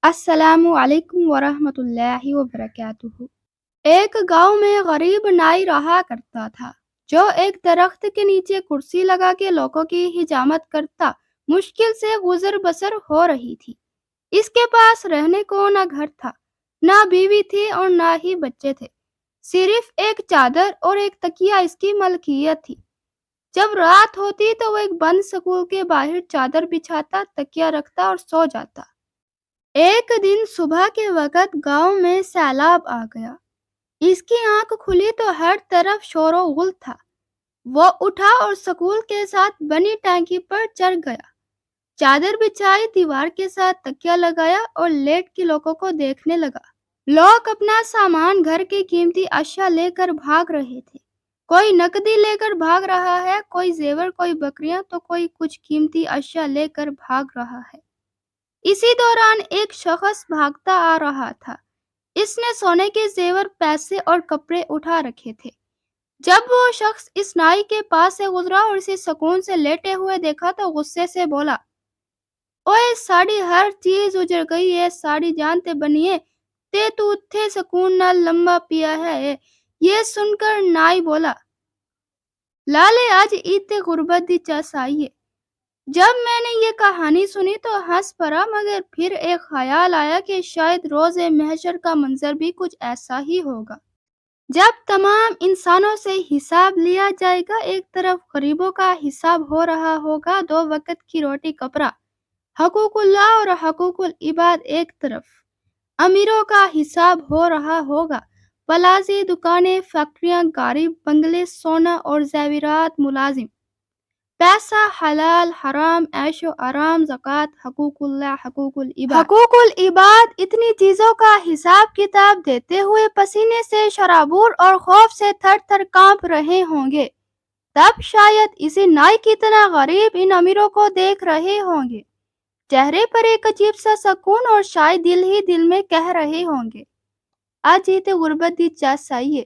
السلام علیکم ورحمۃ اللہ وبرکاتہ۔ ایک گاؤں میں غریب نائی رہا کرتا تھا جو ایک درخت کے نیچے کرسی لگا کے لوگوں کی حجامت کرتا۔ مشکل سے گزر بسر ہو رہی تھی۔ اس کے پاس رہنے کو نہ گھر تھا، نہ بیوی تھی اور نہ ہی بچے تھے۔ صرف ایک چادر اور ایک تکیہ اس کی ملکیت تھی۔ جب رات ہوتی تو وہ ایک بند سکول کے باہر چادر بچھاتا، تکیہ رکھتا اور سو جاتا۔ ایک دن صبح کے وقت گاؤں میں سیلاب آ گیا۔ اس کی آنکھ کھلی تو ہر طرف شور و غل تھا۔ وہ اٹھا اور سکول کے ساتھ بنی ٹینکی پر چڑھ گیا۔ چادر بچھائی، دیوار کے ساتھ تکیہ لگایا اور لیٹ کے لوگوں کو دیکھنے لگا۔ لوگ اپنا سامان، گھر کی قیمتی اشیاء لے کر بھاگ رہے تھے۔ کوئی نقدی لے کر بھاگ رہا ہے، کوئی زیور، کوئی بکریاں، تو کوئی کچھ قیمتی اشیاء لے کر بھاگ رہا ہے۔ اسی دوران ایک شخص بھاگتا آ رہا تھا۔ اس نے سونے کے زیور، پیسے اور کپڑے اٹھا رکھے تھے۔ جب وہ شخص اس نائی کے پاس سے گزرا اور اسے سکون سے لیٹے ہوئے دیکھا تو غصے سے بولا، اوئے ساڑی ہر چیز اجڑ گئی ہے، ساڑی جانتے بنیے تے تو اتھے سکون نال لمبا پیا ہے۔ یہ سن کر نائی بولا، لالے آج ایتے غربت دی چس آئی ہے۔ جب میں نے یہ کہانی سنی تو ہنس پڑا، مگر پھر ایک خیال آیا کہ شاید روز محشر کا منظر بھی کچھ ایسا ہی ہوگا۔ جب تمام انسانوں سے حساب لیا جائے گا، ایک طرف غریبوں کا حساب ہو رہا ہوگا، 2 وقت کی روٹی کپڑا، حقوق اللہ اور حقوق العباد ایک طرف۔ امیروں کا حساب ہو رہا ہوگا، پلازے، دکانیں، فیکٹریاں، گاڑی، بنگلے، سونا اور زیورات، ملازم، پیسہ، حلال، حرام، عیش و آرام، زکوٰۃ، حقوق اللہ، حقوق العباد۔ حقوق العباد اتنی چیزوں کا حساب کتاب دیتے ہوئے پسینے سے شرابور اور خوف سے تھر تھر کانپ رہے ہوں گے۔ تب شاید اسی نائی کی طرح غریب ان امیروں کو دیکھ رہے ہوں گے۔ چہرے پر ایک عجیب سا سکون، اور شاید دل ہی دل میں کہہ رہے ہوں گے، آج ایتے غربت دی چس آئی ہے۔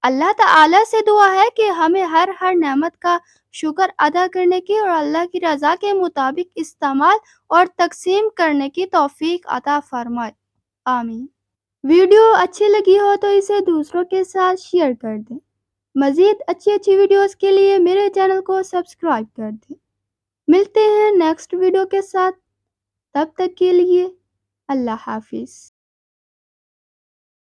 اللہ تعالیٰ سے دعا ہے کہ ہمیں ہر نعمت کا شکر ادا کرنے کی اور اللہ کی رضا کے مطابق استعمال اور تقسیم کرنے کی توفیق عطا فرمائے، آمین۔ ویڈیو اچھی لگی ہو تو اسے دوسروں کے ساتھ شیئر کر دیں۔ مزید اچھی ویڈیوز کے لیے میرے چینل کو سبسکرائب کر دیں۔ ملتے ہیں نیکسٹ ویڈیو کے ساتھ، تب تک کے لیے اللہ حافظ۔